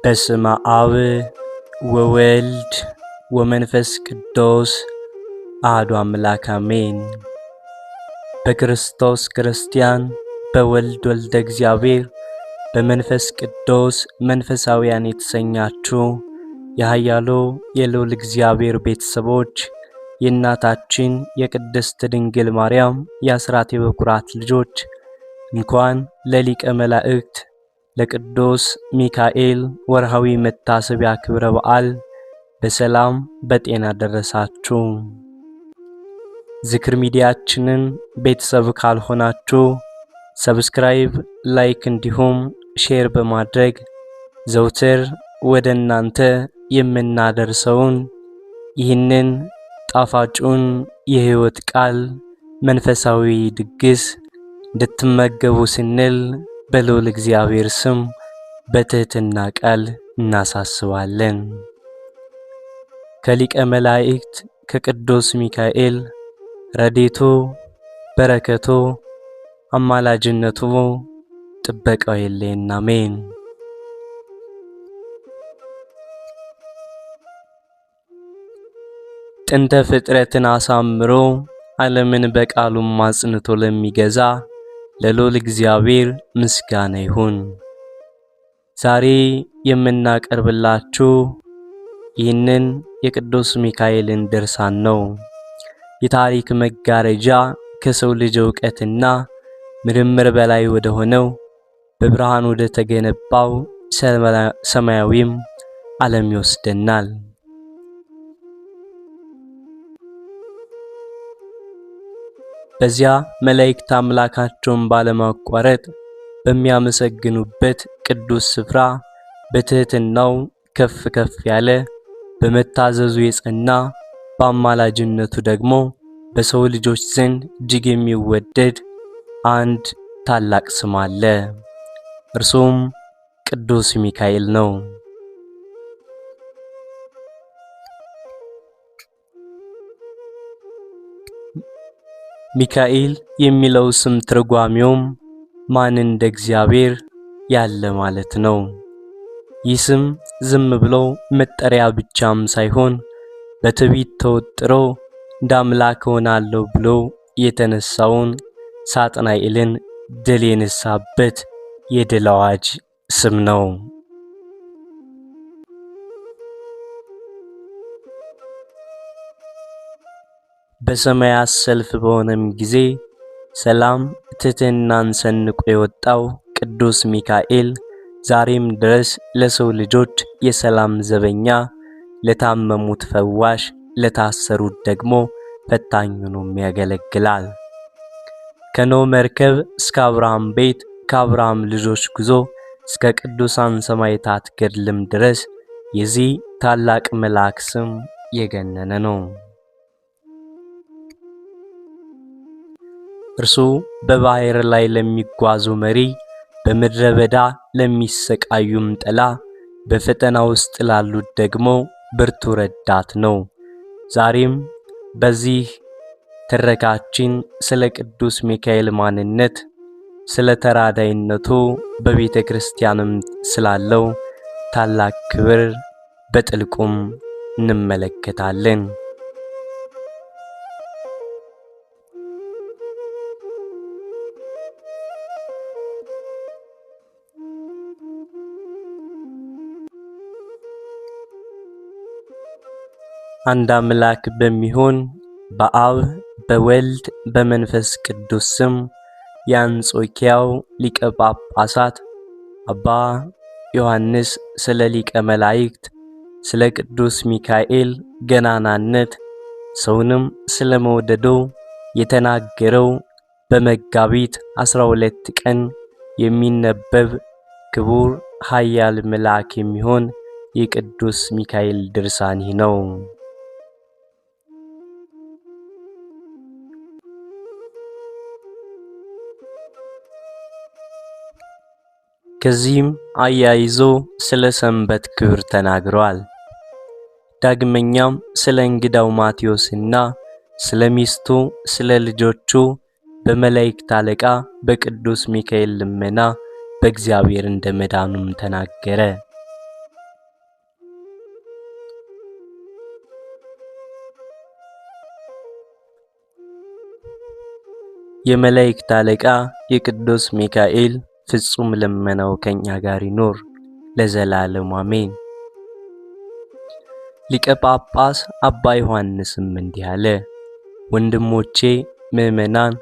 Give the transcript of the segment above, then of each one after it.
በስመ አብ ወወልድ ወመንፈስ ቅዱስ አሐዱ አምላክ አሜን። በክርስቶስ ክርስቲያን በወልድ ወልደ እግዚአብሔር በመንፈስ ቅዱስ መንፈሳውያን የተሰኛችሁ የኃያሉ የልዑል እግዚአብሔር ቤተሰቦች የእናታችን የቅድስት ድንግል ማርያም የአስራት የበኩራት ልጆች እንኳን ለሊቀ መላእክት ለቅዱስ ሚካኤል ወርሃዊ መታሰቢያ ክብረ በዓል በሰላም በጤና ደረሳችሁ። ዝክር ሚዲያችንን ቤተሰብ ካልሆናችሁ ሰብስክራይብ፣ ላይክ እንዲሁም ሼር በማድረግ ዘውትር ወደ እናንተ የምናደርሰውን ይህንን ጣፋጩን የሕይወት ቃል መንፈሳዊ ድግስ እንድትመገቡ ስንል በልዑል እግዚአብሔር ስም በትህትና ቃል እናሳስባለን። ከሊቀ መላእክት ከቅዱስ ሚካኤል ረድኤቱ በረከቱ አማላጅነቱ ጥበቃው አይለየን፣ አሜን። ጥንተ ፍጥረትን አሳምሮ ዓለምን በቃሉም አጽንቶ ለሚገዛ ለልዑል እግዚአብሔር ምስጋና ይሁን። ዛሬ የምናቀርብላችሁ ይህንን የቅዱስ ሚካኤልን ድርሳን ነው። የታሪክ መጋረጃ ከሰው ልጅ ዕውቀትና ምርምር በላይ ወደ ሆነው በብርሃን ወደ ተገነባው ሰማያዊም ዓለም ይወስደናል። በዚያ መላእክት አምላካቸውን ባለማቋረጥ በሚያመሰግኑበት ቅዱስ ስፍራ በትህትናው ከፍ ከፍ ያለ በመታዘዙ የጸና በአማላጅነቱ ደግሞ በሰው ልጆች ዘንድ እጅግ የሚወደድ አንድ ታላቅ ስም አለ። እርሱም ቅዱስ ሚካኤል ነው። ሚካኤል የሚለው ስም ትርጓሜውም ማን እንደ እግዚአብሔር ያለ ማለት ነው። ይህ ስም ዝም ብሎ መጠሪያ ብቻም ሳይሆን በትዕቢት ተወጥሮ እንደ አምላክ ሆናለሁ ብሎ የተነሳውን ሳጥናኤልን ድል የነሳበት የድል አዋጅ ስም ነው። በሰማያት ሰልፍ በሆነም ጊዜ ሰላም ትሕትናን ሰንቆ የወጣው ቅዱስ ሚካኤል ዛሬም ድረስ ለሰው ልጆች የሰላም ዘበኛ፣ ለታመሙት ፈዋሽ፣ ለታሰሩት ደግሞ ፈታኝ ሆኖም ያገለግላል። ከኖህ መርከብ እስከ አብርሃም ቤት፣ ከአብርሃም ልጆች ጉዞ እስከ ቅዱሳን ሰማዕታት ገድልም ድረስ የዚህ ታላቅ መልአክ ስም የገነነ ነው። እርሱ በባህር ላይ ለሚጓዙ መሪ፣ በምድረ በዳ ለሚሰቃዩም ጥላ፣ በፈተና ውስጥ ላሉት ደግሞ ብርቱ ረዳት ነው። ዛሬም በዚህ ትረካችን ስለ ቅዱስ ሚካኤል ማንነት፣ ስለ ተራዳይነቱ፣ በቤተ ክርስቲያንም ስላለው ታላቅ ክብር በጥልቁም እንመለከታለን። አንድ አምላክ በሚሆን በአብ በወልድ በመንፈስ ቅዱስ ስም የአንጾኪያው ሊቀ ጳጳሳት አባ ዮሐንስ ስለ ሊቀ መላእክት ስለ ቅዱስ ሚካኤል ገናናነት ሰውንም ስለ መውደዱ የተናገረው በመጋቢት 12 ቀን የሚነበብ ክቡር ኃያል መልአክ የሚሆን የቅዱስ ሚካኤል ድርሳን ነው። ከዚህም አያይዞ ስለ ሰንበት ክብር ተናግሯል። ዳግመኛም ስለ እንግዳው ማቴዎስና ስለ ሚስቱ ስለ ልጆቹ በመላእክት አለቃ በቅዱስ ሚካኤል ልመና በእግዚአብሔር እንደመዳኑም ተናገረ። የመላእክት አለቃ የቅዱስ ሚካኤል ፍጹም ልመናው ከኛ ጋር ይኖር ለዘላለሙ አሜን። ሊቀ ጳጳስ አባ ዮሐንስም እንዲህ አለ። ወንድሞቼ ምእመናን፣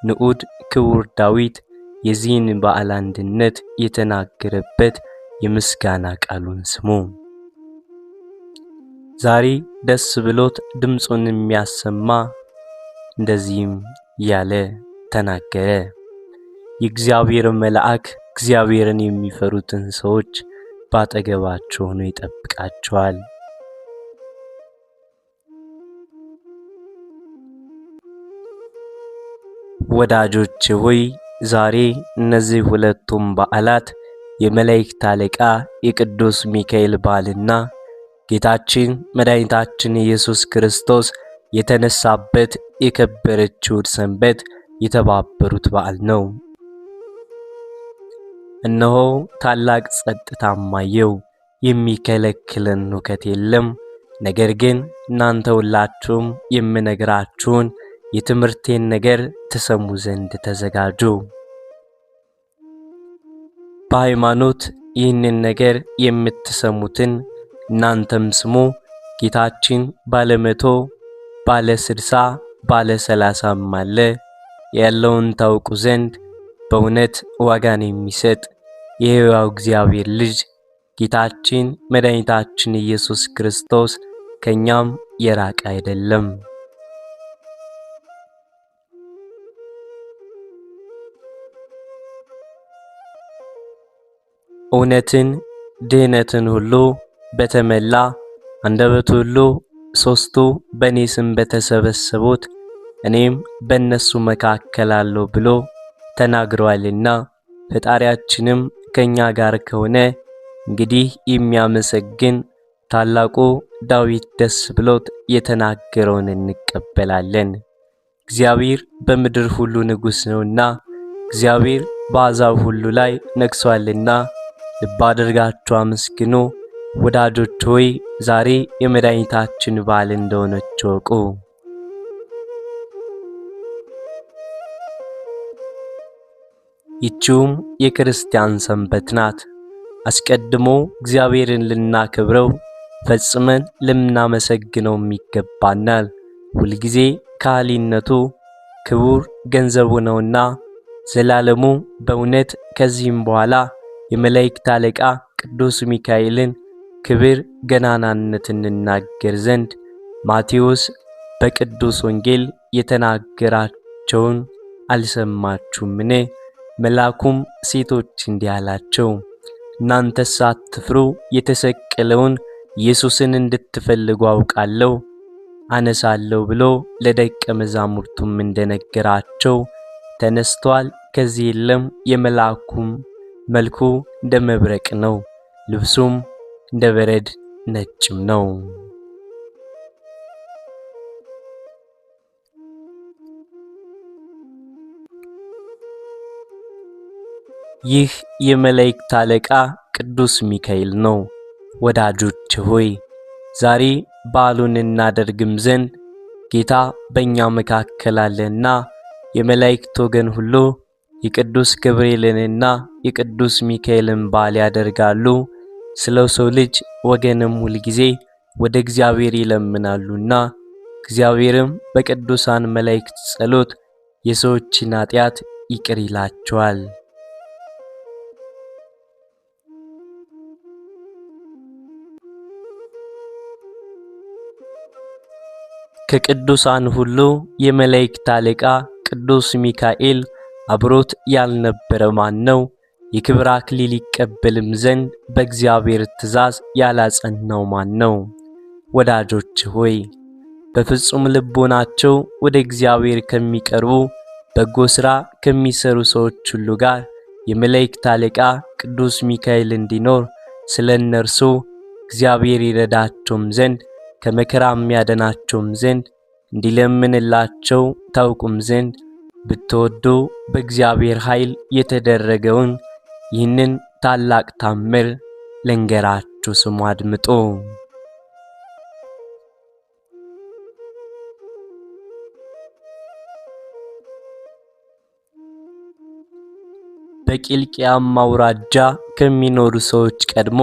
ንዑድ ክቡር ዳዊት የዚህን በዓል አንድነት የተናገረበት የምስጋና ቃሉን ስሙ። ዛሬ ደስ ብሎት ድምፁን የሚያሰማ እንደዚህም ያለ ተናገረ። የእግዚአብሔር መልአክ እግዚአብሔርን የሚፈሩትን ሰዎች ባጠገባቸው ሆኖ ይጠብቃቸዋል። ወዳጆች ሆይ ዛሬ እነዚህ ሁለቱም በዓላት የመላእክት አለቃ የቅዱስ ሚካኤል በዓልና ጌታችን መድኃኒታችን ኢየሱስ ክርስቶስ የተነሳበት የከበረችው ሰንበት የተባበሩት በዓል ነው። እነሆ ታላቅ ጸጥታም አየሁ፣ የሚከለክለን ሁከት የለም። ነገር ግን እናንተ ሁላችሁም የምነግራችሁን የትምህርቴን ነገር ትሰሙ ዘንድ ተዘጋጁ። በሃይማኖት ይህንን ነገር የምትሰሙትን እናንተም ስሙ። ጌታችን ባለ 100 ባለ 60 ባለ 30 አለ። ያለውን ታውቁ ዘንድ በእውነት ዋጋን የሚሰጥ የሕያው እግዚአብሔር ልጅ ጌታችን መድኃኒታችን ኢየሱስ ክርስቶስ ከኛም የራቀ አይደለም። እውነትን ድህነትን ሁሉ በተመላ አንደበት ሁሉ ሦስቱ በእኔ ስም በተሰበሰቡት እኔም በእነሱ መካከል አለሁ ብሎ ተናግሯልና ፈጣሪያችንም ከኛ ጋር ከሆነ እንግዲህ የሚያመሰግን ታላቁ ዳዊት ደስ ብሎት የተናገረውን እንቀበላለን። እግዚአብሔር በምድር ሁሉ ንጉሥ ነውና እግዚአብሔር በአሕዛብ ሁሉ ላይ ነግሷልና ልብ አድርጋችሁ አመስግኑ። ወዳጆች ሆይ ዛሬ የመድኃኒታችን በዓል እንደሆነች እወቁ። ይህችውም የክርስቲያን ሰንበት ናት። አስቀድሞ እግዚአብሔርን ልናከብረው ፈጽመን ልናመሰግነው ይገባናል። ሁልጊዜ ካህሊነቱ ክቡር ገንዘቡ ነውና ዘላለሙ በእውነት ከዚህም በኋላ የመላእክት አለቃ ቅዱስ ሚካኤልን ክብር ገናናነት እንናገር ዘንድ ማቴዎስ በቅዱስ ወንጌል የተናገራቸውን አልሰማችሁምን? መልአኩም ሴቶች እንዲህ አላቸው፣ እናንተስ አትፍሩ፣ የተሰቀለውን ኢየሱስን እንድትፈልጉ አውቃለሁ፣ አነሳለሁ ብሎ ለደቀ መዛሙርቱም እንደነገራቸው ተነስቷል፣ ከዚህ የለም። የመልአኩም መልኩ እንደ መብረቅ ነው፣ ልብሱም እንደ በረድ ነጭም ነው። ይህ የመላእክት አለቃ ቅዱስ ሚካኤል ነው። ወዳጆች ሆይ ዛሬ በዓሉን እናደርግም ዘንድ ጌታ በእኛ መካከል አለና የመላእክት ወገን ሁሉ የቅዱስ ገብርኤልንና የቅዱስ ሚካኤልን በዓል ያደርጋሉ። ስለ ሰው ልጅ ወገንም ሁል ጊዜ ወደ እግዚአብሔር ይለምናሉና እግዚአብሔርም በቅዱሳን መላእክት ጸሎት የሰዎችን ኃጢአት ይቅር ይላቸዋል። ከቅዱሳን ሁሉ የመላእክት አለቃ ቅዱስ ሚካኤል አብሮት ያልነበረ ማን ነው? የክብር አክሊል ይቀበልም ዘንድ በእግዚአብሔር ትእዛዝ ያላጸናው ማን ነው? ወዳጆች ሆይ በፍጹም ልቦናቸው ወደ እግዚአብሔር ከሚቀርቡ በጎ ሥራ ከሚሰሩ ሰዎች ሁሉ ጋር የመላእክት አለቃ ቅዱስ ሚካኤል እንዲኖር ስለ እነርሱ እግዚአብሔር ይረዳቸውም ዘንድ ከመከራም ያድናቸውም ዘንድ እንዲለምንላቸው ታውቁም ዘንድ ብትወዱ በእግዚአብሔር ኃይል የተደረገውን ይህንን ታላቅ ታምር ልንገራችሁ፣ ስሙ፣ አድምጡ። በቂልቅያም አውራጃ ከሚኖሩ ሰዎች ቀድሞ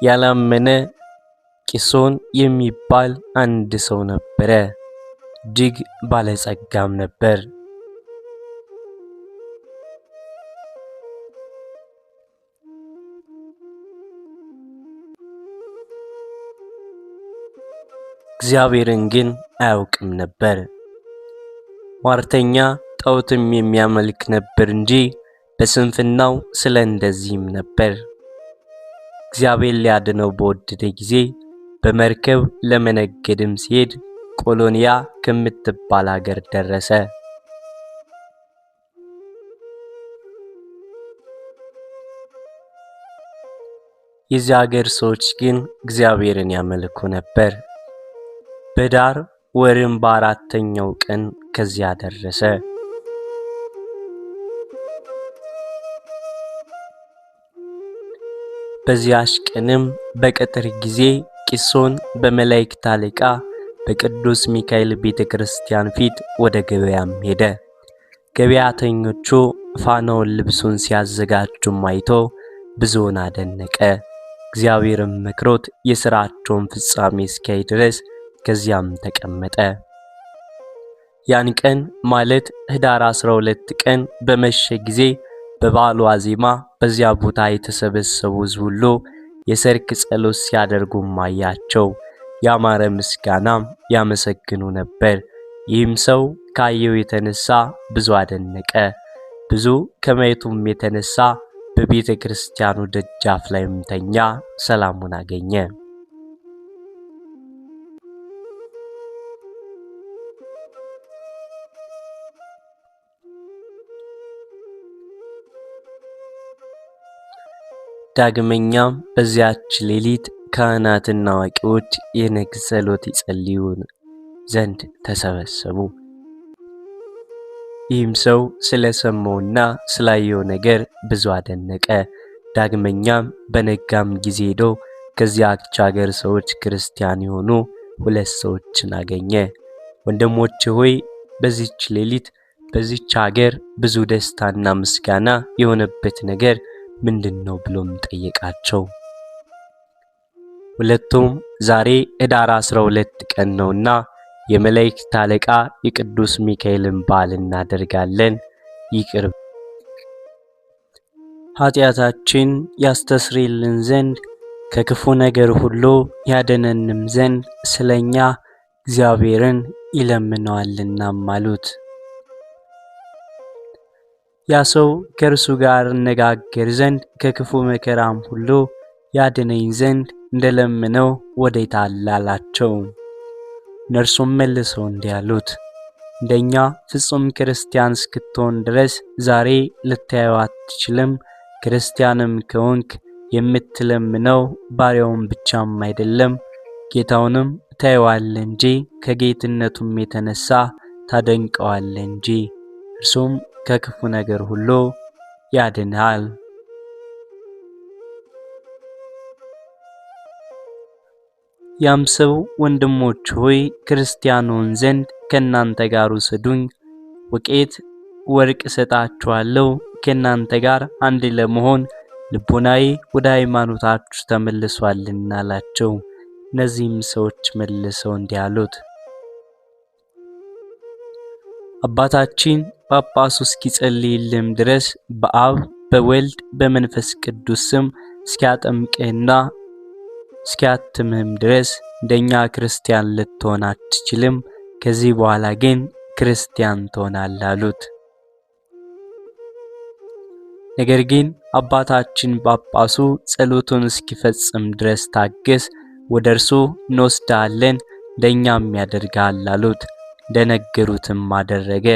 ያላመነ ቂሶን የሚባል አንድ ሰው ነበረ። እጅግ ባለጸጋም ነበር። እግዚአብሔርን ግን አያውቅም ነበር። ሟርተኛ ጣዖትም የሚያመልክ ነበር እንጂ በስንፍናው ስለ እንደዚህም ነበር። እግዚአብሔር ሊያድነው በወደደ ጊዜ በመርከብ ለመነገድም ሲሄድ ቆሎንያ ከምትባል አገር ደረሰ። የዚያ አገር ሰዎች ግን እግዚአብሔርን ያመልኩ ነበር። በዳር ወርም በአራተኛው ቀን ከዚያ ደረሰ። በዚያች ቀንም በቀትር ጊዜ ቂሶን በመላእክት አለቃ በቅዱስ ሚካኤል ቤተክርስቲያን ፊት ወደ ገበያም ሄደ። ገበያተኞቹ ፋናውን ልብሱን ሲያዘጋጁም አይቶ ብዙውን አደነቀ። እግዚአብሔርም መክሮት የሥራቸውን ፍጻሜ እስኪያይ ድረስ ከዚያም ተቀመጠ። ያን ቀን ማለት ህዳር 12 ቀን በመሸ ጊዜ በበዓሉ ዋዜማ በዚያ ቦታ የተሰበሰቡ ሕዝብ ሁሉ የሰርክ ጸሎት ሲያደርጉም አያቸው። ያማረ ምስጋናም ያመሰግኑ ነበር። ይህም ሰው ካየው የተነሳ ብዙ አደነቀ። ብዙ ከማየቱም የተነሳ በቤተ ክርስቲያኑ ደጃፍ ላይም ተኛ፣ ሰላሙን አገኘ። ዳግመኛም በዚያች ሌሊት ካህናትና አዋቂዎች የንግሥ ጸሎት ይጸልዩ ዘንድ ተሰበሰቡ። ይህም ሰው ስለሰማውና ስላየው ነገር ብዙ አደነቀ። ዳግመኛም በነጋም ጊዜ ሄዶ ከዚያች አገር ሰዎች ክርስቲያን የሆኑ 2 ሰዎችን አገኘ። ወንድሞቼ ሆይ በዚች ሌሊት በዚች አገር ብዙ ደስታና ምስጋና የሆነበት ነገር ምንድነው ብሎም ጠየቃቸው። ሁለቱም ዛሬ ህዳር 12 ቀን ነውና የመላእክት አለቃ የቅዱስ ሚካኤልን በዓል እናደርጋለን፣ ይቅር ኃጢአታችን ያስተስርይልን ዘንድ ከክፉ ነገር ሁሉ ያደነንም ዘንድ ስለኛ እግዚአብሔርን ይለምነዋልና አሉት። ያ ሰው ከእርሱ ጋር እነጋገር ዘንድ ከክፉ መከራም ሁሉ ያድነኝ ዘንድ እንደለምነው ወዴት አለ አላቸው። እነርሱም መልሰው እንዲህ አሉት፣ እንደኛ ፍጹም ክርስቲያን እስክትሆን ድረስ ዛሬ ልታየው አትችልም። ክርስቲያንም ከሆንክ የምትለምነው ባሪያውን ብቻም አይደለም ጌታውንም ታየዋለህ እንጂ ከጌትነቱም የተነሳ ታደንቀዋለህ እንጂ እርሱም ከክፉ ነገር ሁሉ ያድናል። ያም ሰው ወንድሞች ሆይ ክርስቲያኑን ዘንድ ከናንተ ጋር ውሰዱኝ፣ ወቄት ወርቅ ሰጣችኋለሁ፣ ከናንተ ጋር አንድ ለመሆን ልቦናዬ ወደ ሃይማኖታችሁ ተመልሷልና አላቸው። እነዚህም ሰዎች መልሰው እንዲህ አሉት፣ አባታችን ጳጳሱ እስኪጸልይልም ድረስ በአብ በወልድ በመንፈስ ቅዱስ ስም እስኪያጠምቅህና እስኪያትምህም ድረስ እንደኛ ክርስቲያን ልትሆን አትችልም። ከዚህ በኋላ ግን ክርስቲያን ትሆናለህ አሉት። ነገር ግን አባታችን ጳጳሱ ጸሎቱን እስኪፈጽም ድረስ ታገስ፣ ወደ እርሱ እንወስድሃለን፣ እንደኛም ያደርግሃል አሉት። እንደነገሩትም አደረገ።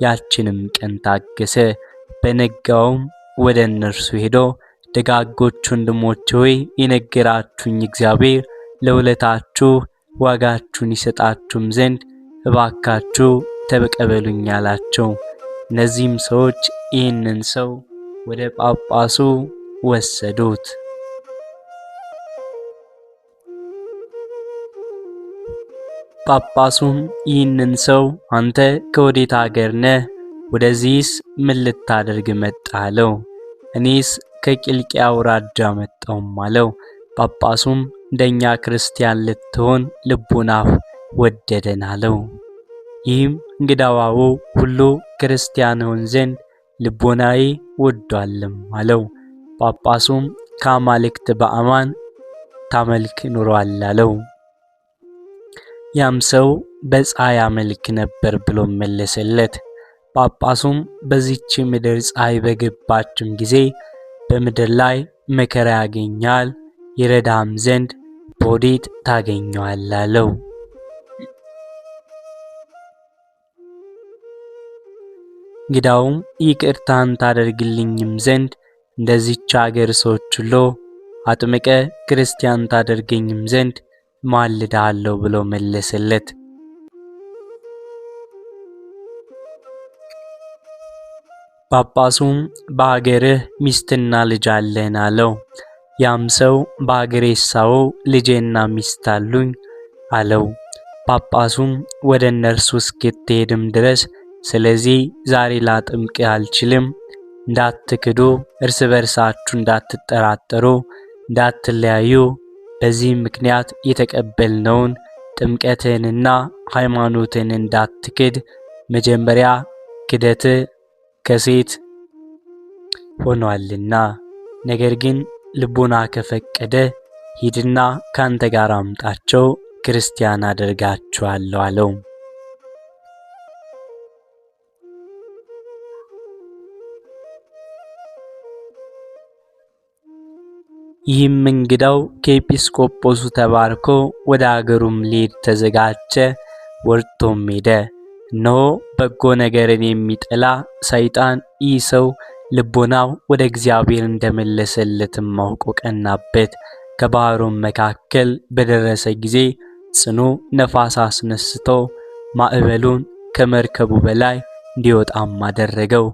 ያችንም ቀን ታገሰ። በነጋውም ወደ እነርሱ ሄዶ ደጋጎች ወንድሞች ሆይ የነገራችሁኝ እግዚአብሔር ለውለታችሁ ዋጋችሁን ይሰጣችሁም ዘንድ እባካችሁ ተቀበሉኝ አላቸው። እነዚህም ሰዎች ይህንን ሰው ወደ ጳጳሱ ወሰዱት። ጳጳሱም ይህንን ሰው አንተ ከወዴት አገር ነህ? ወደዚህስ ምን ልታደርግ መጣህ? አለው። እኔስ ከቂልቅያ አውራጃ መጣሁም አለው። ጳጳሱም እንደኛ ክርስቲያን ልትሆን ልቡናህ ወደደን አለው። ይህም እንግዳው ሁሉ ክርስቲያን ሆን ዘንድ ልቦናዬ ወዷልም አለው። ጳጳሱም ከአማልክት በአማን ታመልክ ኑሯል አለው። ያም ሰው በፀሐይ አመልክ ነበር ብሎ መለሰለት። ጳጳሱም በዚች ምድር ፀሐይ በገባችም ጊዜ በምድር ላይ መከራ ያገኛል፣ ይረዳም ዘንድ በወዴት ታገኘዋል አለው። እንግዳውም ይቅርታን ታደርግልኝም ዘንድ እንደዚች አገር ሰዎች ሁሉ አጥምቀ ክርስቲያን ታደርገኝም ዘንድ ማልድሃለሁ ብሎ መለሰለት። ጳጳሱም በአገርህ ሚስትና ልጅ አለህን አለው። ያም ሰው በአገሬ ሳው ልጄና ሚስት አሉኝ አለው። ጳጳሱም ወደ እነርሱ እስክትሄድም ድረስ ስለዚህ ዛሬ ላጥምቅህ አልችልም፣ እንዳትክዱ፣ እርስ በርሳችሁ እንዳትጠራጠሩ፣ እንዳትለያዩ፣ በዚህ ምክንያት የተቀበልነውን ጥምቀትንና ሃይማኖትን እንዳትክድ፣ መጀመሪያ ክደት ከሴት ሆኗልና፣ ነገር ግን ልቦና ከፈቀደ ሂድና ካንተ ጋር አምጣቸው፣ ክርስቲያን አደርጋቸዋለሁ አለው። ይህም እንግዳው ከኤጲስቆጶሱ ተባርኮ ወደ አገሩም ሊሄድ ተዘጋጀ። ወርቶም ሄደ። እነሆ በጎ ነገርን የሚጠላ ሰይጣን ይህ ሰው ልቦናው ወደ እግዚአብሔር እንደመለሰለትም አውቆ ቀናበት። ከባህሩም መካከል በደረሰ ጊዜ ጽኑ ነፋስ አስነስቶ ማዕበሉን ከመርከቡ በላይ እንዲወጣም አደረገው።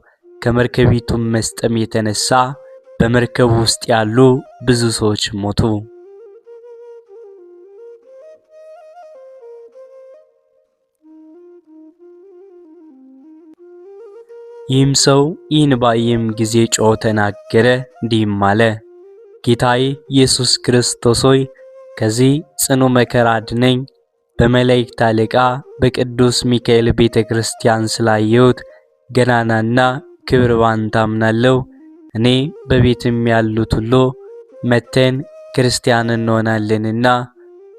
ከመርከቢቱም መስጠም የተነሳ በመርከቡ ውስጥ ያሉ ብዙ ሰዎች ሞቱ። ይህም ሰው ይህን ባየም ጊዜ ጮኸ ተናገረ፣ እንዲህም አለ። ጌታዬ ኢየሱስ ክርስቶስ ሆይ ከዚህ ጽኑ መከራ አድነኝ። በመላእክት አለቃ በቅዱስ ሚካኤል ቤተ ክርስቲያን ስላየሁት ገናናና ክብር ባንተ አምናለሁ። እኔ በቤትም ያሉት ሁሉ መተን ክርስቲያን እንሆናለንና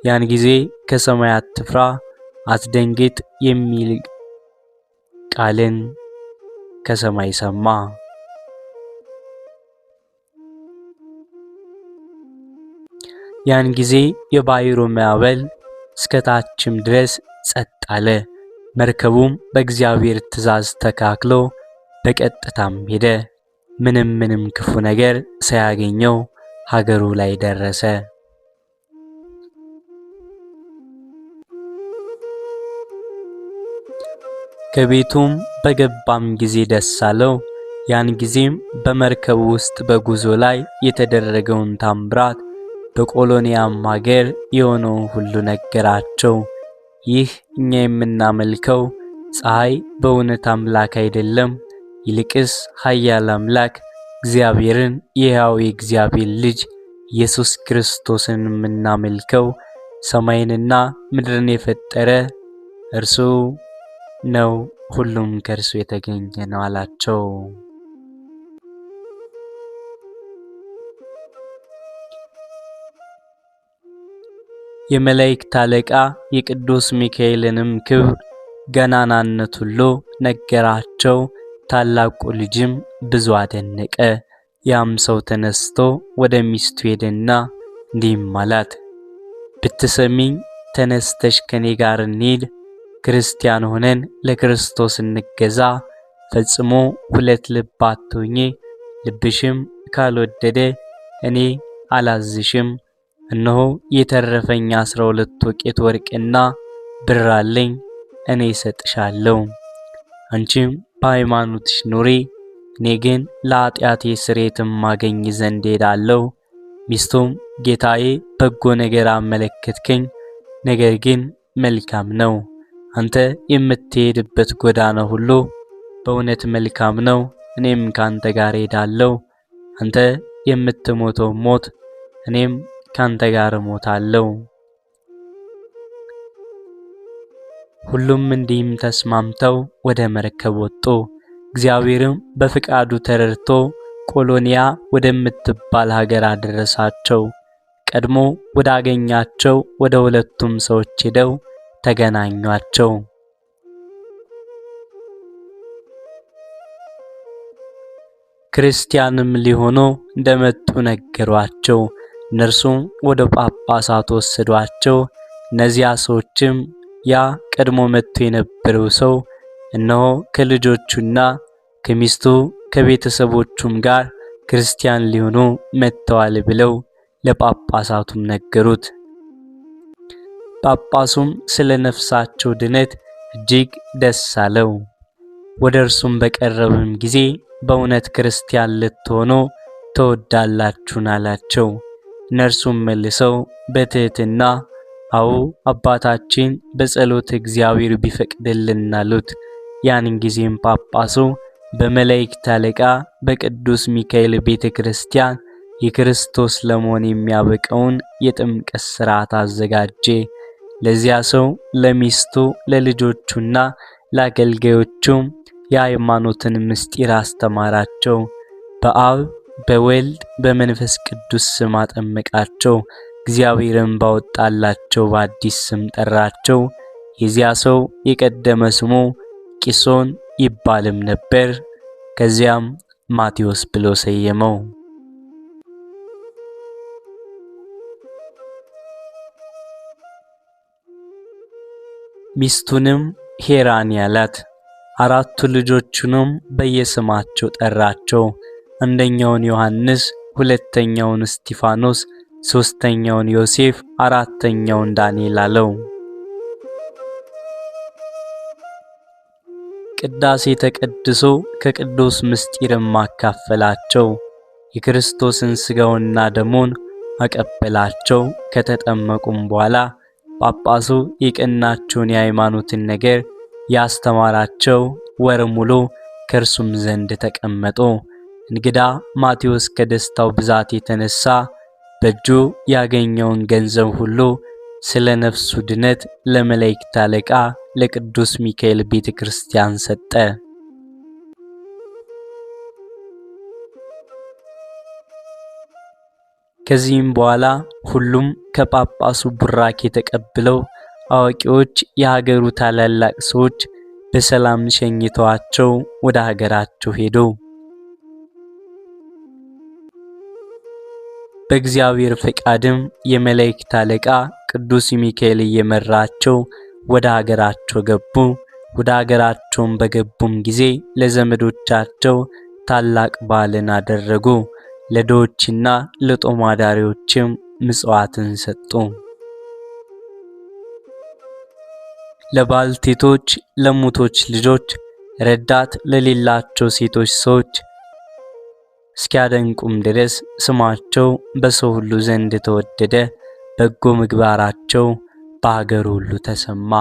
ያን ጊዜ ከሰማይ አትፍራ፣ አትደንግጥ የሚል ቃልን ከሰማይ ሰማ። ያን ጊዜ የባሕሩ ማዕበል እስከታችም ድረስ ጸጥ አለ። መርከቡም በእግዚአብሔር ትእዛዝ ተካክሎ በቀጥታም ሄደ። ምንም ክፉ ነገር ሳያገኘው ሀገሩ ላይ ደረሰ። ከቤቱም በገባም ጊዜ ደስ አለው። ያን ጊዜም በመርከቡ ውስጥ በጉዞ ላይ የተደረገውን ታምራት በቆሎንያም ሀገር የሆነውን ሁሉ ነገራቸው። ይህ እኛ የምናመልከው ፀሐይ በእውነት አምላክ አይደለም፣ ይልቅስ ኃያል አምላክ እግዚአብሔርን የሕያው የእግዚአብሔር ልጅ ኢየሱስ ክርስቶስን የምናመልከው ሰማይንና ምድርን የፈጠረ እርሱ ነው፣ ሁሉም ከእርሱ የተገኘ ነው አላቸው። የመላእክት አለቃ የቅዱስ ሚካኤልንም ክብር ገናናነት ሁሉ ነገራቸው። ታላቁ ልጅም ብዙ አደነቀ። ያም ሰው ተነስቶ ወደ ሚስቱ ሄደና እንዲህም አላት፣ ብትሰሚኝ ተነስተሽ ከኔ ጋር እንሂድ፣ ክርስቲያን ሆነን ለክርስቶስ እንገዛ። ፈጽሞ ሁለት ልብ አትሁኚ፣ ልብሽም ካልወደደ እኔ አላዝሽም። እነሆ የተረፈኝ 12 ወቄት ወርቅና ብር አለኝ፣ እኔ እሰጥሻለሁ። አንቺም በሃይማኖትሽ ኑሪ፣ እኔ ግን ለኃጢአቴ ስርየትን ማገኝ ዘንድ ሄዳለሁ። ሚስቱም ጌታዬ በጎ ነገር አመለከትከኝ፣ ነገር ግን መልካም ነው። አንተ የምትሄድበት ጎዳና ሁሉ በእውነት መልካም ነው። እኔም ካንተ ጋር ሄዳለሁ። አንተ የምትሞተው ሞት እኔም ካንተ ጋር እሞታለሁ። ሁሉም እንዲህም ተስማምተው ወደ መርከብ ወጡ። እግዚአብሔርም በፍቃዱ ተረድቶ ቆሎንያ ወደምትባል ሀገር አደረሳቸው። ቀድሞ ወዳገኛቸው ወደ ሁለቱም ሰዎች ሄደው ተገናኟቸው። ክርስቲያንም ሊሆኑ እንደመጡ ነገሯቸው። እነርሱም ወደ ጳጳሳት ወሰዷቸው። እነዚያ ሰዎችም ያ ቀድሞ መጥቶ የነበረው ሰው እነሆ ከልጆቹና ከሚስቱ ከቤተሰቦቹም ጋር ክርስቲያን ሊሆኑ መጥተዋል ብለው ለጳጳሳቱም ነገሩት። ጳጳሱም ስለ ነፍሳቸው ድነት እጅግ ደስ አለው። ወደ እርሱም በቀረበም ጊዜ በእውነት ክርስቲያን ልትሆኑ ትወዳላችሁን? አላቸው። እነርሱም መልሰው በትህትና አዎ አባታችን በጸሎት እግዚአብሔር ቢፈቅድልን አሉት። ያን ጊዜም ጳጳሱ በመላእክት አለቃ በቅዱስ ሚካኤል ቤተ ክርስቲያን የክርስቶስ ለመሆን የሚያበቃውን የጥምቀት ሥርዓት አዘጋጀ። ለዚያ ሰው ለሚስቱ ለልጆቹና ለአገልጋዮቹም የሃይማኖትን ምስጢር አስተማራቸው። በአብ በወልድ በመንፈስ ቅዱስ ስም አጠመቃቸው። እግዚአብሔርን ባወጣላቸው በአዲስ ስም ጠራቸው። የዚያ ሰው የቀደመ ስሙ ቂሶን ይባልም ነበር። ከዚያም ማቴዎስ ብሎ ሰየመው። ሚስቱንም ሄራን ያላት። አራቱ ልጆቹንም በየስማቸው ጠራቸው። አንደኛውን ዮሐንስ፣ ሁለተኛውን እስጢፋኖስ፣ ሶስተኛውን ዮሴፍ፣ አራተኛውን ዳንኤል አለው። ቅዳሴ ተቀድሶ ከቅዱስ ምስጢርም አካፈላቸው። የክርስቶስን ሥጋውንና ደሙን አቀበላቸው። ከተጠመቁም በኋላ ጳጳሱ የቀናቸውን የሃይማኖትን ነገር ያስተማራቸው ወር ሙሉ ከእርሱም ዘንድ ተቀመጡ። እንግዳ ማቴዎስ ከደስታው ብዛት የተነሳ በእጁ ያገኘውን ገንዘብ ሁሉ ስለ ነፍሱ ድነት ለመላእክት አለቃ ለቅዱስ ሚካኤል ቤተ ክርስቲያን ሰጠ። ከዚህም በኋላ ሁሉም ከጳጳሱ ቡራኬ ተቀብለው አዋቂዎች፣ የሀገሩ ታላላቅ ሰዎች በሰላም ሸኝተዋቸው ወደ ሀገራቸው ሄዱ። በእግዚአብሔር ፈቃድም የመላእክት አለቃ ቅዱስ ሚካኤል እየመራቸው ወደ ሀገራቸው ገቡ። ወደ ሀገራቸውም በገቡም ጊዜ ለዘመዶቻቸው ታላቅ በዓልን አደረጉ። ለድሆችና ለጦም አዳሪዎችም ምጽዋትን ሰጡ። ለባልቴቶች፣ ለሙቶች ልጆች፣ ረዳት ለሌላቸው ሴቶች ሰዎች እስኪያደንቁም ድረስ ስማቸው በሰው ሁሉ ዘንድ ተወደደ። በጎ ምግባራቸው በአገሩ ሁሉ ተሰማ።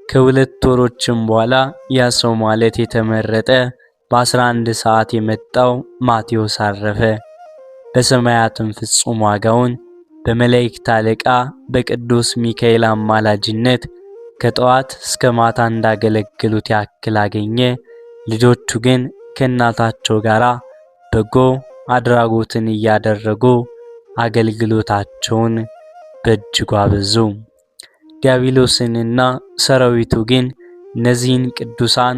ከሁለት ወሮችም በኋላ ያ ሰው ማለት የተመረጠ በ11 ሰዓት የመጣው ማቴዎስ አረፈ። በሰማያትም ፍጹም ዋጋውን በመላእክት አለቃ በቅዱስ ሚካኤል አማላጅነት ከጠዋት እስከ ማታ እንዳገለግሉት ያክል አገኘ። ልጆቹ ግን ከእናታቸው ጋር በጎ አድራጎትን እያደረጉ አገልግሎታቸውን በእጅጉ አበዙ። ዲያብሎስንና ሰራዊቱ ግን እነዚህን ቅዱሳን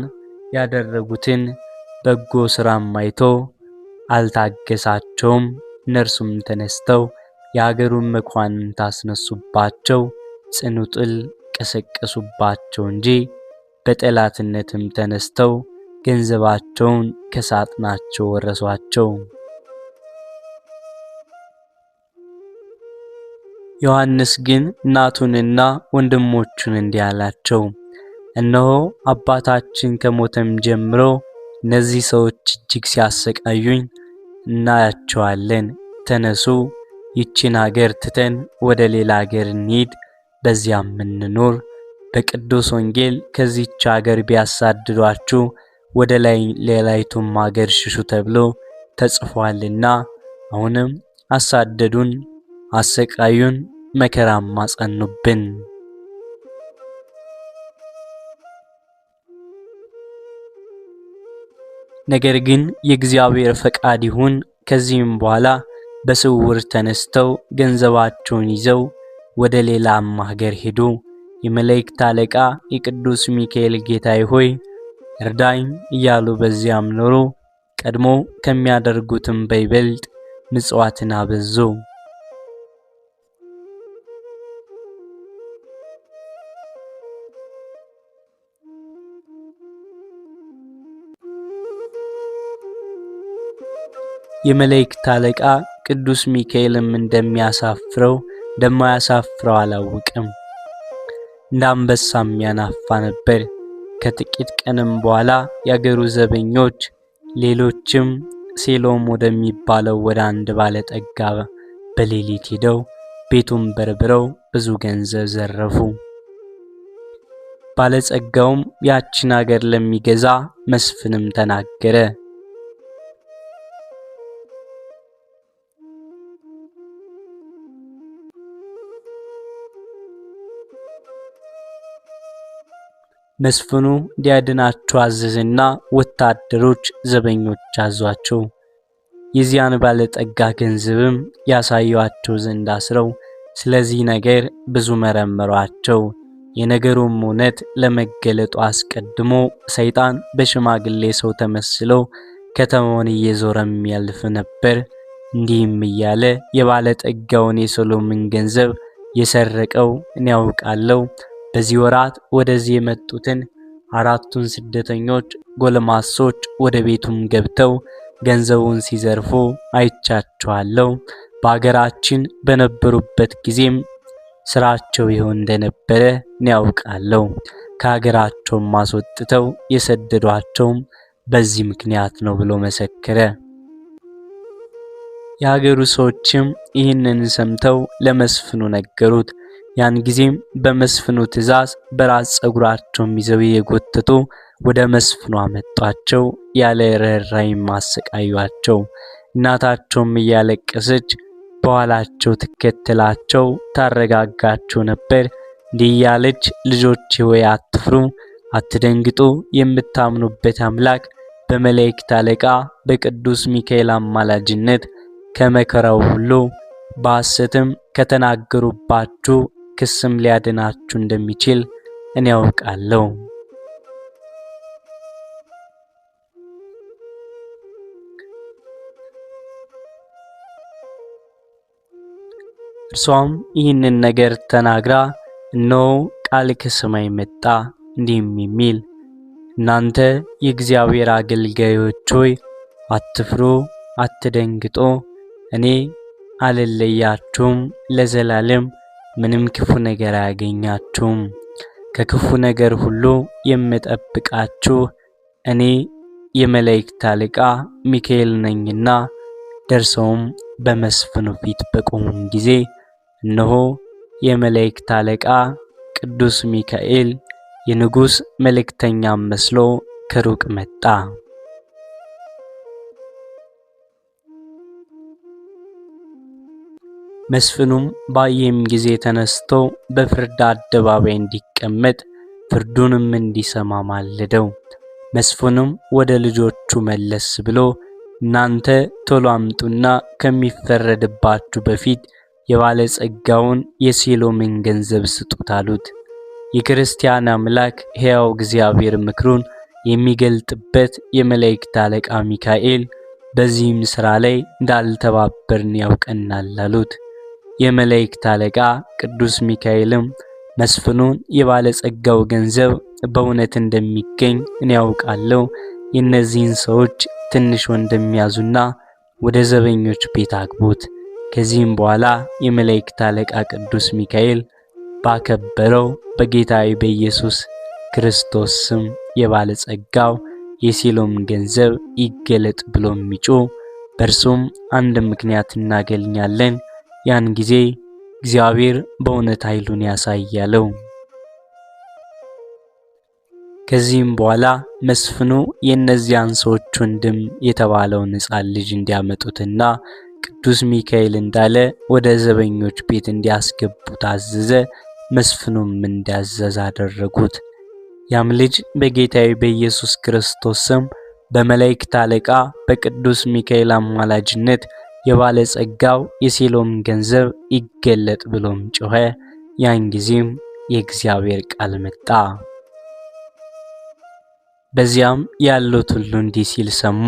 ያደረጉትን በጎ ሥራም አይቶ አልታገሳቸውም። እነርሱም ተነስተው የአገሩን መኳንንት አስነሱባቸው፣ ጽኑ ጥል ቀሰቀሱባቸው እንጂ በጠላትነትም ተነስተው ገንዘባቸውን ከሳጥናቸው ወረሷቸው። ዮሐንስ ግን እናቱንና ወንድሞቹን እንዲህ አላቸው፣ እነሆ አባታችን ከሞተም ጀምሮ እነዚህ ሰዎች እጅግ ሲያሰቃዩኝ እናያቸዋለን። ተነሱ፣ ይችን ሀገር ትተን ወደ ሌላ ሀገር እንሂድ፣ በዚያም እንኖር። በቅዱስ ወንጌል ከዚህች አገር ቢያሳድዷችሁ ወደ ሌላይቱም አገር ሽሹ ተብሎ ተጽፏልና፣ አሁንም አሳደዱን፣ አሰቃዩን፣ መከራም አጸኑብን። ነገር ግን የእግዚአብሔር ፈቃድ ይሁን። ከዚህም በኋላ በስውር ተነስተው ገንዘባቸውን ይዘው ወደ ሌላም ሀገር ሄዱ። የመላእክት አለቃ የቅዱስ ሚካኤል ጌታዬ ሆይ እርዳኝ እያሉ በዚያም ኖሩ። ቀድሞ ከሚያደርጉትም በይበልጥ ምጽዋትን አበዙ። የመላእክት አለቃ ቅዱስ ሚካኤልም እንደማያሳፍረው አላወቅም። እንደ አንበሳም ያናፋ ነበር። ከጥቂት ቀንም በኋላ የአገሩ ዘበኞች ሌሎችም ሴሎም ወደሚባለው ወደ አንድ ባለጠጋ በሌሊት ሄደው ቤቱን በርብረው ብዙ ገንዘብ ዘረፉ። ባለጸጋውም ያችን አገር ለሚገዛ መስፍንም ተናገረ። መስፍኑ እንዲያድናቸው አዘዘና ወታደሮች ዘበኞች አዟቸው። የዚያን ባለጠጋ ገንዘብም ያሳዩአቸው ዘንድ አስረው ስለዚህ ነገር ብዙ መረመሯቸው። የነገሩም እውነት ለመገለጡ አስቀድሞ ሰይጣን በሽማግሌ ሰው ተመስሎ ከተማውን እየዞረም ያልፍ ነበር። እንዲህም እያለ የባለጠጋውን የሰሎምን ገንዘብ የሰረቀው እኔ ያውቃለሁ። በዚህ ወራት ወደዚህ የመጡትን አራቱን ስደተኞች ጎልማሶች ወደ ቤቱም ገብተው ገንዘቡን ሲዘርፉ አይቻቸዋለሁ። በአገራችን በነበሩበት ጊዜም ስራቸው ይሆን እንደነበረ እኔ ያውቃለሁ። ከአገራቸውም አስወጥተው የሰደዷቸውም በዚህ ምክንያት ነው ብሎ መሰከረ። የአገሩ ሰዎችም ይህንን ሰምተው ለመስፍኑ ነገሩት። ያን ጊዜም በመስፍኑ ትእዛዝ በራስ ጸጉራቸውን ይዘው የጎተቱ ወደ መስፍኑ አመጧቸው። ያለ ርኅራኄም አሰቃዩአቸው። እናታቸውም እያለቀሰች በኋላቸው ትከተላቸው ታረጋጋቸው ነበር። እንዲህ እያለች ልጆቼ ሆይ አትፍሩ፣ አትደንግጡ። የምታምኑበት አምላክ በመላእክት አለቃ በቅዱስ ሚካኤል አማላጅነት ከመከራው ሁሉ በሐሰትም ከተናገሩባችሁ ክስም ሊያድናችሁ እንደሚችል እኔ ያውቃለሁ። እርሷም ይህንን ነገር ተናግራ እነሆ ቃል ከሰማይ መጣ እንዲህም የሚል እናንተ የእግዚአብሔር አገልጋዮች ሆይ አትፍሩ፣ አትደንግጡ። እኔ አልለያችሁም፣ ለዘላለም ምንም ክፉ ነገር አያገኛችሁም። ከክፉ ነገር ሁሉ የምጠብቃችሁ እኔ የመላእክት አለቃ ሚካኤል ነኝና። ደርሰውም በመስፍኑ ፊት በቆሙ ጊዜ እነሆ የመላእክት አለቃ ቅዱስ ሚካኤል የንጉሥ መልእክተኛም መስሎ ከሩቅ መጣ። መስፍኑም ባየም ጊዜ ተነስቶ በፍርድ አደባባይ እንዲቀመጥ ፍርዱንም እንዲሰማ ማለደው። መስፍኑም ወደ ልጆቹ መለስ ብሎ እናንተ ቶሎ አምጡና ከሚፈረድባችሁ በፊት የባለጸጋውን የሴሎምን ገንዘብ ስጡት አሉት። የክርስቲያን አምላክ ሕያው እግዚአብሔር ምክሩን የሚገልጥበት የመላእክት አለቃ ሚካኤል በዚህም ሥራ ላይ እንዳልተባበርን ያውቀናል አሉት። የመላእክት አለቃ ቅዱስ ሚካኤልም መስፍኑን የባለጸጋው ገንዘብ በእውነት እንደሚገኝ እኔ ያውቃለሁ፣ የእነዚህን ሰዎች ትንሽ ወንድም ያዙና ወደ ዘበኞች ቤት አግቡት። ከዚህም በኋላ የመላእክት አለቃ ቅዱስ ሚካኤል ባከበረው በጌታዬ በኢየሱስ ክርስቶስ ስም የባለጸጋው የሴሎም ገንዘብ ይገለጥ ብሎ የሚጮህ በእርሱም አንድ ምክንያት እናገኛለን። ያን ጊዜ እግዚአብሔር በእውነት ኃይሉን ያሳያለው። ከዚህም በኋላ መስፍኑ የእነዚያን ሰዎች ወንድም የተባለውን ሕፃን ልጅ እንዲያመጡትና ቅዱስ ሚካኤል እንዳለ ወደ ዘበኞች ቤት እንዲያስገቡት አዘዘ። መስፍኑም እንዳዘዘ አደረጉት። ያም ልጅ በጌታዬ በኢየሱስ ክርስቶስ ስም በመላእክት አለቃ በቅዱስ ሚካኤል አማላጅነት የባለጸጋው የሴሎም ገንዘብ ይገለጥ ብሎም ጮኸ። ያን ጊዜም የእግዚአብሔር ቃል መጣ። በዚያም ያሉት ሁሉ እንዲህ ሲል ሰሙ።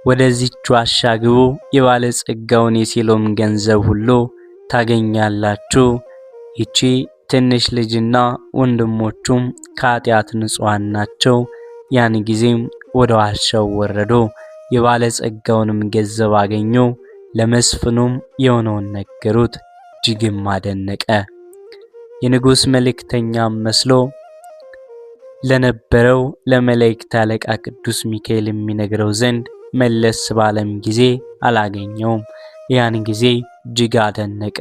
ወደዚህች ዋሻ ግቡ፣ የባለጸጋውን የሴሎም ገንዘብ ሁሉ ታገኛላችሁ። ይቺ ትንሽ ልጅና ወንድሞቹም ከኃጢአት ንጹሐን ናቸው። ያን ጊዜም ወደ ዋሻው ወረዱ፣ የባለጸጋውንም ገንዘብ አገኙ። ለመስፍኑም የሆነውን ነገሩት፣ እጅግም አደነቀ። የንጉሥ መልእክተኛም መስሎ ለነበረው ለመላእክት አለቃ ቅዱስ ሚካኤል የሚነግረው ዘንድ መለስ ባለም ጊዜ አላገኘውም። ያን ጊዜ እጅግ አደነቀ።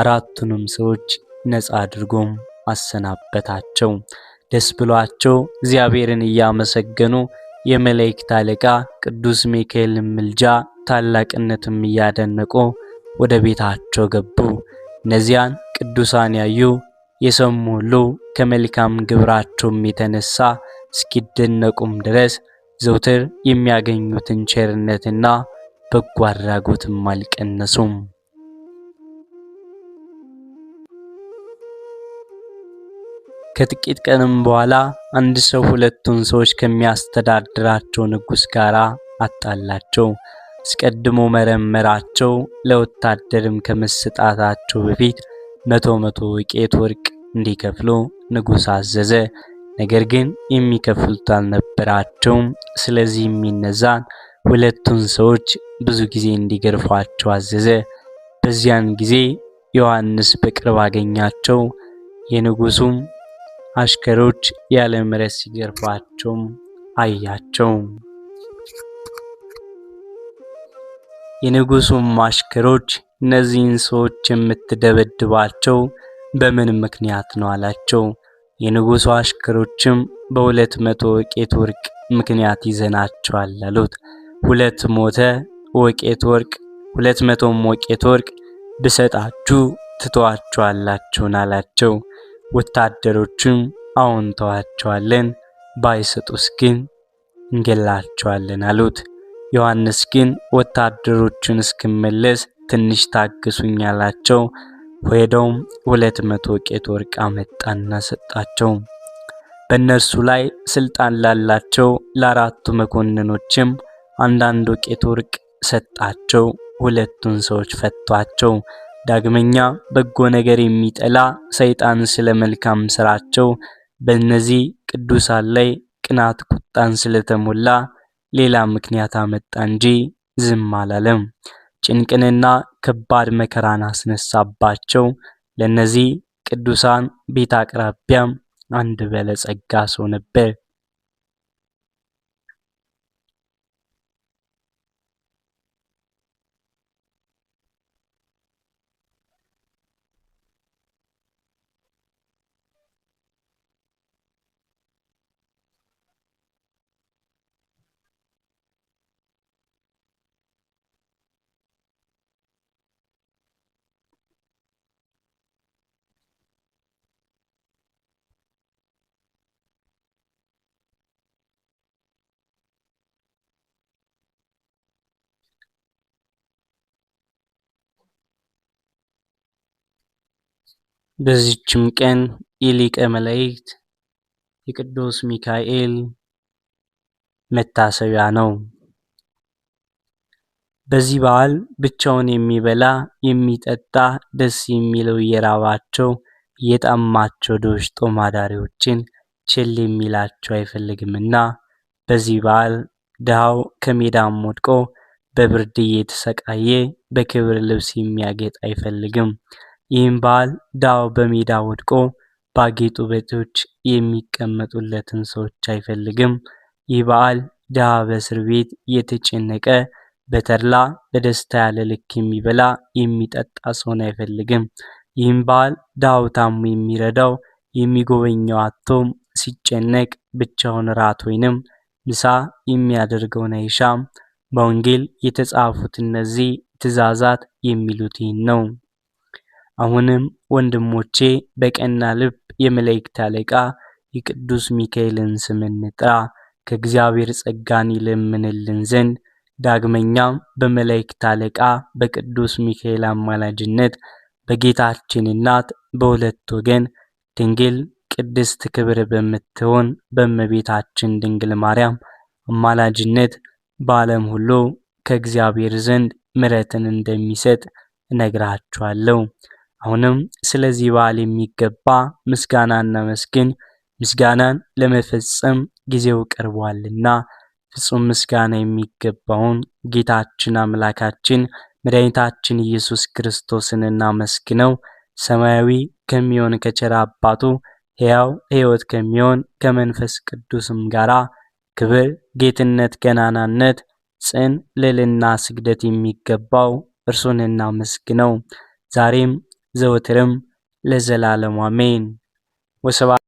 አራቱንም ሰዎች ነፃ አድርጎም አሰናበታቸው። ደስ ብሏቸው እግዚአብሔርን እያመሰገኑ የመላእክት አለቃ ቅዱስ ሚካኤልን ምልጃ ታላቅነትም እያደነቁ ወደ ቤታቸው ገቡ። እነዚያን ቅዱሳን ያዩ የሰሙ ሁሉ ከመልካም ግብራቸውም የተነሳ እስኪደነቁም ድረስ ዘውትር የሚያገኙትን ቸርነትና በጎ አድራጎትም አልቀነሱም። ከጥቂት ቀንም በኋላ አንድ ሰው ሁለቱን ሰዎች ከሚያስተዳድራቸው ንጉሥ ጋር አጣላቸው። አስቀድሞ መረመራቸው። ለወታደርም ከመሰጣታቸው በፊት መቶ ወቄት ወርቅ እንዲከፍሉ ንጉሥ አዘዘ። ነገር ግን የሚከፍሉት አልነበራቸውም። ስለዚህ የሚነዛን ሁለቱን ሰዎች ብዙ ጊዜ እንዲገርፏቸው አዘዘ። በዚያን ጊዜ ዮሐንስ በቅርብ አገኛቸው። የንጉሡም አሽከሮች ያለ ምሕረት ሲገርፏቸውም አያቸው። የንጉሡም አሽከሮች እነዚህን ሰዎች የምትደበድባቸው በምን ምክንያት ነው አላቸው። የንጉሡ አሽከሮችም በ200 ወቄት ወርቅ ምክንያት ይዘናቸዋል አሉት። 200 ወቄት ወርቅ 200 ወቄት ወርቅ ብሰጣችሁ ትተዋቸዋላችሁን አላቸው። ወታደሮችም አዎን ተዋቸዋለን፣ ባይሰጡስ ግን እንገላቸዋለን አሉት። ዮሐንስ ግን ወታደሮቹን እስክመለስ ትንሽ ታገሱኝ አላቸው። ሄደውም 200 ወቄት ወርቅ አመጣና ሰጣቸው። በእነርሱ ላይ ስልጣን ላላቸው ለአራቱ መኮንኖችም አንዳንድ ወቄት ወርቅ ሰጣቸው። ሁለቱን ሰዎች ፈቷቸው። ዳግመኛ በጎ ነገር የሚጠላ ሰይጣን ስለ መልካም ስራቸው በእነዚህ ቅዱሳን ላይ ቅናት ቁጣን ስለተሞላ ሌላ ምክንያት አመጣ እንጂ ዝም አላለም። ጭንቅንና ከባድ መከራን አስነሳባቸው። ለነዚህ ቅዱሳን ቤት አቅራቢያም አንድ ባለጸጋ ሰው ነበር። በዚህችም ቀን የሊቀ መላእክት የቅዱስ ሚካኤል መታሰቢያ ነው። በዚህ በዓል ብቻውን የሚበላ የሚጠጣ ደስ የሚለው የራባቸው የጠማቸው ድሆች ጦም አዳሪዎችን ቸል የሚላቸው አይፈልግምና በዚህ በዓል ድሃው ከሜዳም ወድቆ በብርድ እየተሰቃየ በክብር ልብስ የሚያጌጥ አይፈልግም። ይህም በዓል ድሃው በሜዳ ወድቆ ባጌጡ ቤቶች የሚቀመጡለትን ሰዎች አይፈልግም። ይህ በዓል ድሃ በእስር ቤት የተጨነቀ በተድላ በደስታ ያለ ልክ የሚበላ የሚጠጣ ሰውን አይፈልግም። ይህም በዓል ድሃው ታሞ የሚረዳው የሚጎበኘው አጥቶ ሲጨነቅ ብቻውን ራት ወይንም ምሳ የሚያደርገውን አይሻም። በወንጌል የተጻፉት እነዚህ ትእዛዛት የሚሉት ይህን ነው። አሁንም ወንድሞቼ በቀና ልብ የመላእክት አለቃ የቅዱስ ሚካኤልን ስም እንጥራ፣ ከእግዚአብሔር ጸጋን ይለምንልን ዘንድ። ዳግመኛም በመላእክት አለቃ በቅዱስ ሚካኤል አማላጅነት በጌታችን እናት በሁለት ወገን ድንግል ቅድስት ክብር በምትሆን በእመቤታችን ድንግል ማርያም አማላጅነት በዓለም ሁሉ ከእግዚአብሔር ዘንድ ምሕረትን እንደሚሰጥ እነግራችኋለሁ። አሁንም ስለዚህ በዓል የሚገባ ምስጋናና መስግን። ምስጋናን ለመፈጸም ጊዜው ቀርቧልና ፍጹም ምስጋና የሚገባውን ጌታችን አምላካችን መድኃኒታችን ኢየሱስ ክርስቶስን እናመስግነው። ሰማያዊ ከሚሆን ከቸር አባቱ ሕያው ሕይወት ከሚሆን ከመንፈስ ቅዱስም ጋራ ክብር፣ ጌትነት፣ ገናናነት፣ ጽን፣ ልዕልና፣ ስግደት የሚገባው እርሱን እናመስግነው ዛሬም ዘወትርም ለዘላለሙ አሜን። ወስብሐት